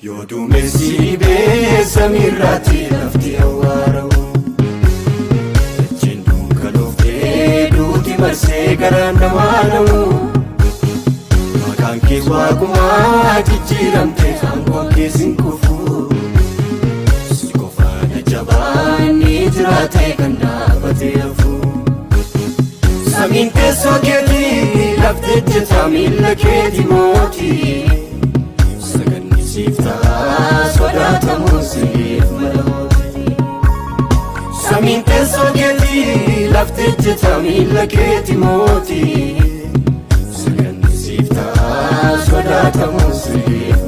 Yoo duumessi bee samiirraatti lafti awwaaramu Dacheen dukkanoftee duuti marsee garaan namaa namu Maqaan kees waaqumaa jijjiiramtee aangoon kees hin kufu Si qofaadha jabaan ni jiraate kan dhaabatee hafu Samiin teessoo keetii lafti ejjetaa miilla keetii mootii Siftaa sodaatamu siif malooti Samiin teessoo keetii lafti ejjetaa miilla keetii mootii Saganni siftaa sodaatamu siif